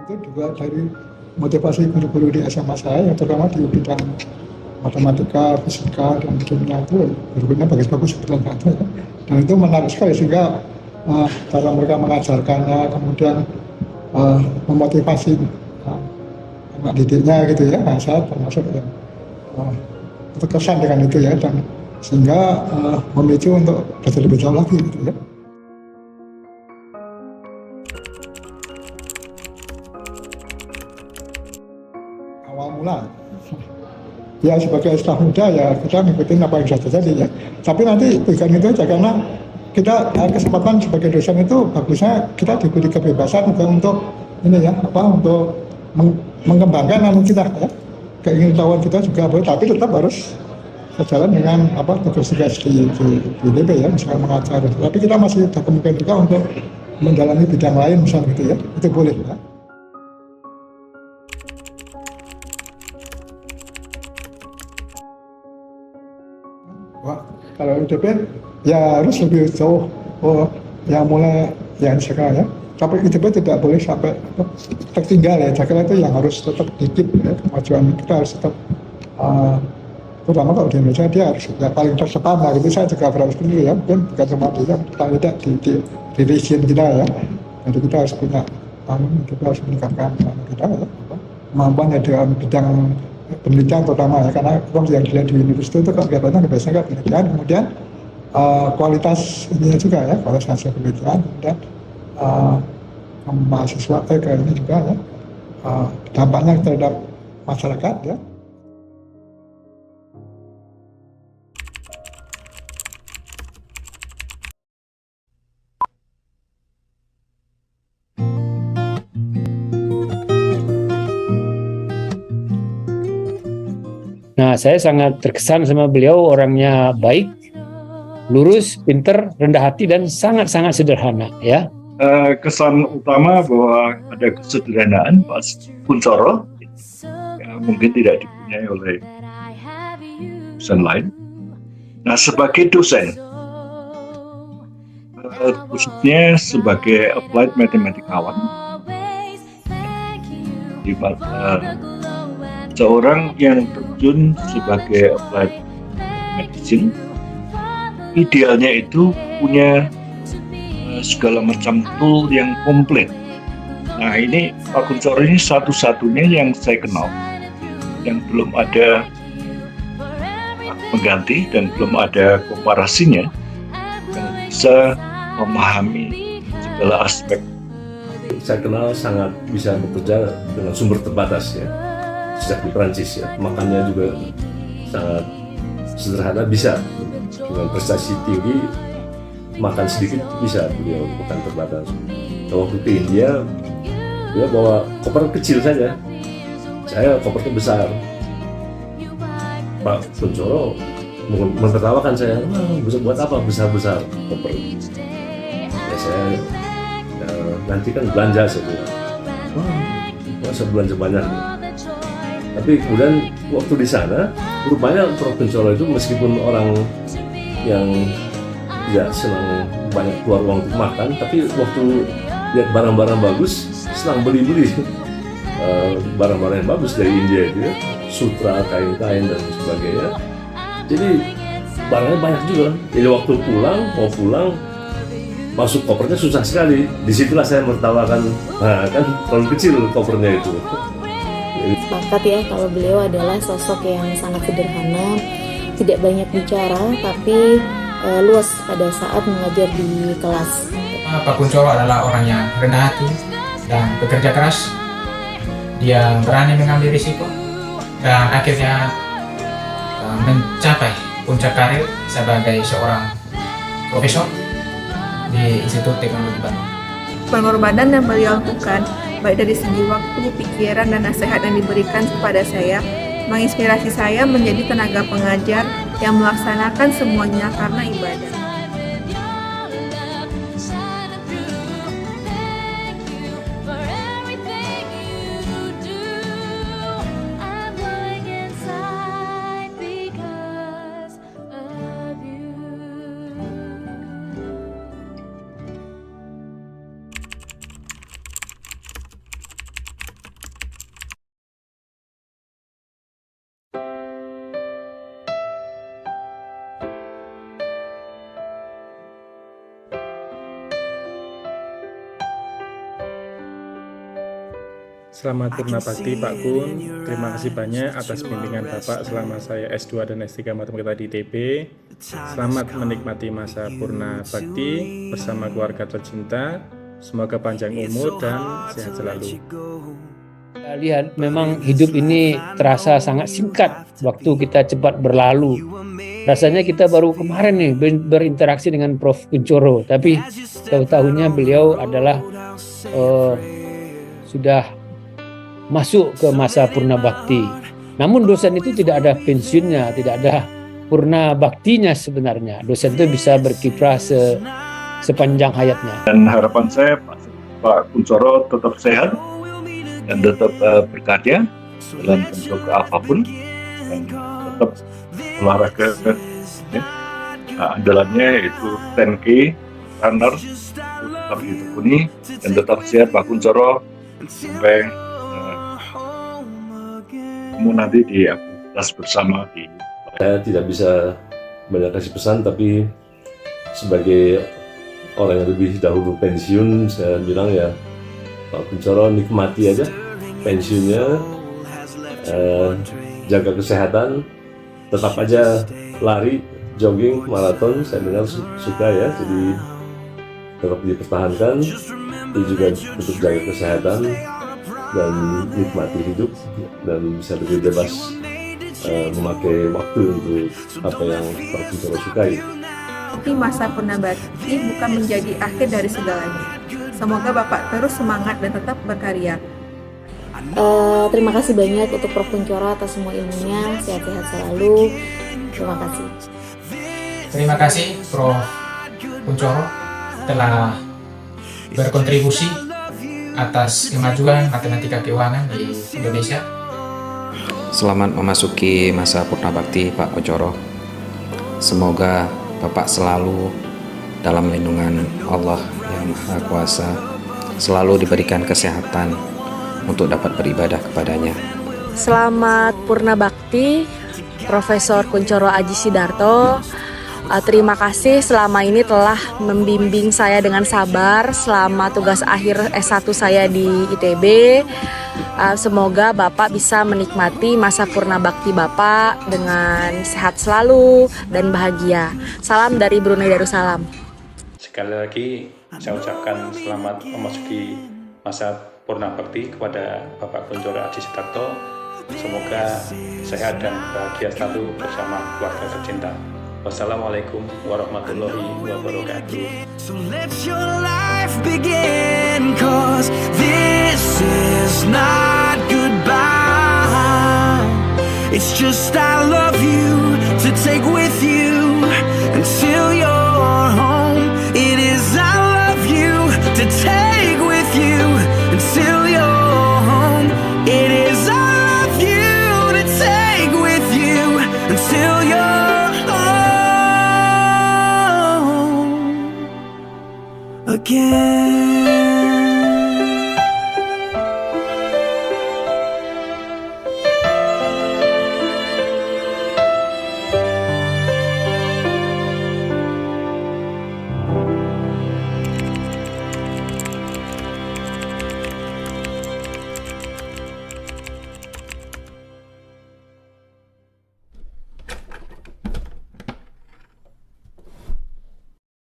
itu juga dari motivasi guru-guru di SMA saya, terutama di bidang matematika, fisika, dan kimia itu gurunya bagus-bagus sebetulnya ya. Dan itu menarik sekali sehingga cara mereka mengajarkannya, kemudian memotivasi anak didiknya gitu ya. Nah, saya termasuk yang terkesan dengan itu ya, dan sehingga memicu untuk belajar lebih jauh lagi gitu ya. Awal mula ya sebagai staf muda ya kita ngikutin apa yang sudah terjadi ya, tapi nanti bukan itu aja, karena kita kesempatan sebagai dosen itu bagusnya kita diberi kebebasan juga untuk ini ya untuk mengembangkan kita ya, keingintahuan kita juga boleh, tapi tetap harus sejalan dengan tugas-tugas di DP ya, misalnya mengajar, tapi kita masih ada kemungkinan juga untuk mendalami bidang lain misalnya gitu ya, itu boleh ya. Wah, kalau UDP ya harus lebih jauh yang mulai yang sekarang ya. Tapi UDP tidak boleh sampai tertinggal ya. Saya kira itu yang harus tetap dikit ya, kemajuan kita harus tetap terutama kalau di Indonesia dia harus ya, paling terdepan lah gitu. Saya juga berharap seperti itu ya, mungkin bukan cuma paling tidak di region kita ya. Jadi kita harus punya kita harus meningkatkan kita ya, kemampuan ya dalam bidang penelitian terutama ya, karena yang dilihat di universitas itu kegiatannya biasanya penelitian, kemudian kualitas ininya juga ya, kualitas hasil penelitian, kemudian mahasiswa ini juga ya, dampaknya terhadap masyarakat ya. Nah, saya sangat terkesan sama beliau, orangnya baik, lurus, pinter, rendah hati, dan sangat-sangat sederhana ya. Kesan utama bahwa ada kesederhanaan Pak Kunchoro yang mungkin tidak dipunyai oleh dosen lain. Nah, sebagai dosen, khususnya sebagai applied mathematikawan, di mana seorang yang terjun sebagai applied medicine, idealnya itu punya segala macam tool yang komplit. Nah, ini Pak Kunchoro ini satu-satunya yang saya kenal yang belum ada pengganti dan belum ada komparasinya yang bisa memahami segala aspek. Saya kenal sangat bisa bekerja dengan sumber terbatas ya. Sejak di Perancis ya, makannya juga sangat sederhana, bisa dengan prestasi tinggi, makan sedikit bisa beliau, bukan terbatas. Waktu ke India, dia bawa koper kecil saja, saya kopernya besar. Pak Kunchoro menertawakan saya, bisa buat apa besar-besar koper? Ya saya nanti kan belanja, saya bilang, masa belanja banyak nih. Tapi kemudian waktu di sana, rupanya Prof. Kunchoro itu meskipun orang yang tidak senang banyak keluar uang untuk makan, tapi waktu lihat barang-barang bagus, senang beli-beli barang-barang yang bagus dari India itu ya, sutra, kain-kain dan sebagainya. Jadi barangnya banyak juga. Jadi waktu mau pulang, masuk kopernya susah sekali. Disitulah saya menertawakan, nah kan terlalu kecil kopernya itu. Sepakat ya kalau beliau adalah sosok yang sangat sederhana, tidak banyak bicara tapi luas pada saat mengajar di kelas. Pak Kunchoro adalah orang yang rendah hati dan bekerja keras. Dia berani mengambil risiko dan akhirnya mencapai puncak karir sebagai seorang profesor di Institut Teknologi Bandung. Pengorbanan yang beliau lakukan, baik dari segi waktu, pikiran, dan nasihat yang diberikan kepada saya, menginspirasi saya menjadi tenaga pengajar yang melaksanakan semuanya karena ibadah. Selamat Purna Bakti Pak Kun. Terima kasih banyak atas bimbingan Bapak selama saya S2 dan S3 Matematika di ITB. Selamat menikmati masa Purna Bakti bersama keluarga tercinta. Semoga panjang umur dan sehat selalu. Kita lihat memang hidup ini terasa sangat singkat, waktu kita cepat berlalu. Rasanya kita baru kemarin nih berinteraksi dengan Prof. Kuncoro, tapi tahu-tahunya beliau adalah sudah masuk ke masa purna bakti. Namun dosen itu tidak ada pensiunnya, tidak ada purna baktinya sebenarnya. Dosen itu bisa berkiprah sepanjang hayatnya. Dan harapan saya Pak Kuncoro tetap sehat dan tetap berkarya dalam bentuk apapun, dan tetap olahraga ya. Andalannya yaitu 10K runner, tetap ditekuni dan tetap sehat Pak Kuncoro sampai kamu nanti di aktivitas bersama di. Saya tidak bisa banyak kasih pesan, tapi sebagai orang yang lebih dahulu pensiun, saya bilang ya Pak Kuncoro nikmati aja pensiunnya, jaga kesehatan, tetap aja lari, jogging, maraton. Saya dengar suka ya, jadi tetap dipertahankan. Itu juga untuk jaga kesehatan dan nikmati hidup dan bisa lebih bebas memakai waktu untuk apa yang Pak Kuncoro sukai. Tapi masa purna bakti bukan menjadi akhir dari segalanya. Semoga Bapak terus semangat dan tetap berkarya. Terima kasih banyak untuk Prof. Kuncoro atas semua ilmunya. Sehat-sehat selalu. Terima kasih. Terima kasih Prof. Kuncoro telah berkontribusi atas kemajuan matematika keuangan di Indonesia. Selamat memasuki masa purna bakti Pak Kuncoro. Semoga Bapak selalu dalam lindungan Allah yang Maha Kuasa, selalu diberikan kesehatan untuk dapat beribadah kepadanya. Selamat purna bakti Profesor Kuncoro Aji Sidarto. Terima kasih selama ini telah membimbing saya dengan sabar selama tugas akhir S1 saya di ITB. Semoga Bapak bisa menikmati masa purna bakti Bapak dengan sehat selalu dan bahagia. Salam dari Brunei Darussalam. Sekali lagi saya ucapkan selamat memasuki masa purna bakti kepada Bapak Kuncoro Aji Sidarto. Semoga sehat dan bahagia selalu bersama keluarga tercinta. Wassalamualaikum warahmatullahi wabarakatuh. So let your life begin, 'cause this is not goodbye. It's just I love you to take with you until you're home. It is I love you to take with you until you're home. It is I love you to take with you until you're again.